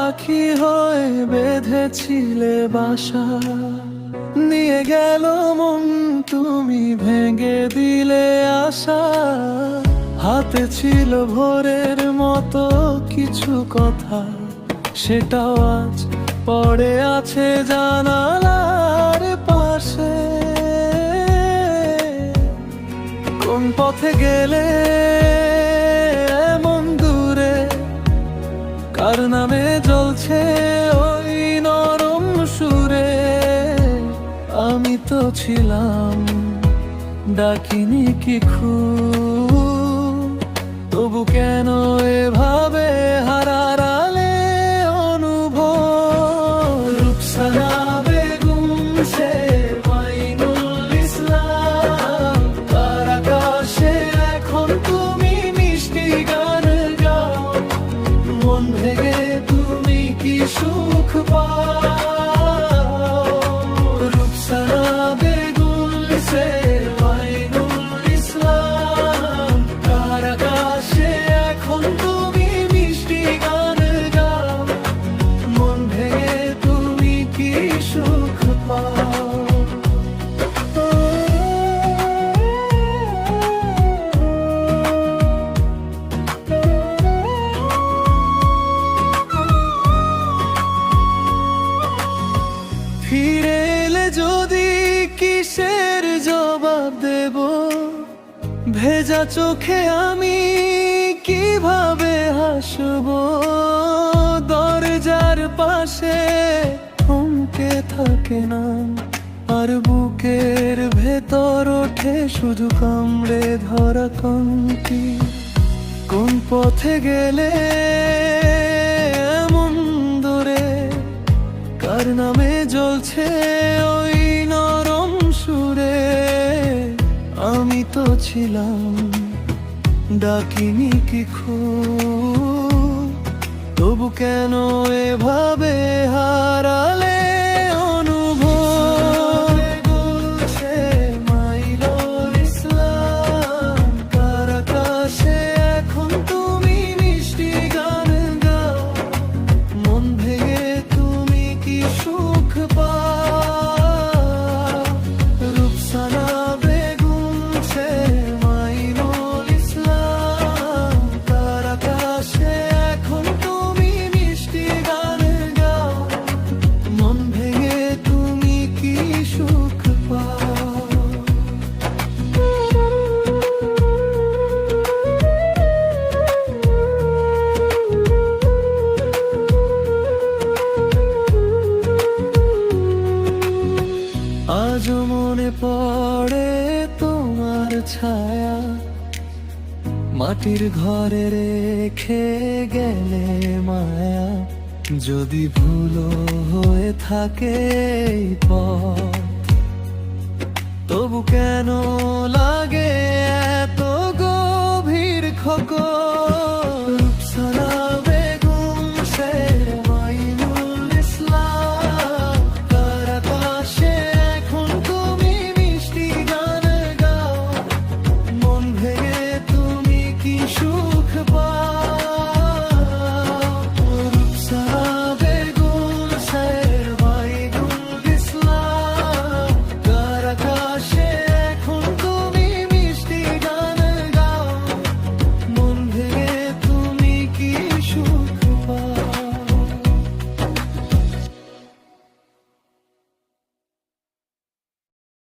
পাখি হয়ে বেঁধেছিলে বাসা, নিয়ে গেল মন তুমি ভেঙে দিলে আশা। হাতে ছিল ভোরের মতো কিছু কথা, সেটাও আজ পড়ে আছে জানালার পাশে। কোন পথে গেলে এমন দূরে, কার নামে জ্বলছে ওই নরম সুরে? আমি তো ছিলাম, ডাকিনি কি খুব, তবু কেন এভাবে হারার আলে অনুভব? রুকসানা বেগম সে মাইনুল ইসলাম, কার আকাশে এখন তুমি মিষ্টি গান গাও? মন ভেঙে তুমি কি সুখ পাও? রুকসানা বেগম সে মাইনুল ইসলাম, কার আকাশে এখন তুমি মিষ্টি গান গাও? মন ভেঙে তুমি কি সুখ পাও? ফিরে এলে যদি কিসের জবাব দেব? ভেজা চোখে আমি কিভাবে হাসব? দরজার পাশে থমকে থাকে না, আর বুকের ভেতর ওঠে শুধু কামড়ে ধরা কণ্ঠি। কোন পথে গেলে এমন দূরে, কার নামে জ্বলছে ওই নরম সুরে? আমি তো ছিলাম, ডাকিনি কি খুব, তবু কেন এভাবে হারালে অনুভব? বলছে মাইনুল ইসলাম, কার আকাশে এখন তুমি মিষ্টি গান গাও? মন ভেঙে তুমি কি সুখ পাও? রুকসানা বেগম সে মাইনুল ইসলাম, কার আকাশে এখন তুমি মিষ্টি গান গাও? মন ভেঙে তুমি কি সুখ পাও? আজও মনে পড়ে তোমার ছায়া, মাটির ঘরে রেখে গেলে মায়া। যদি ভুল হয়ে থাকে এই পথ,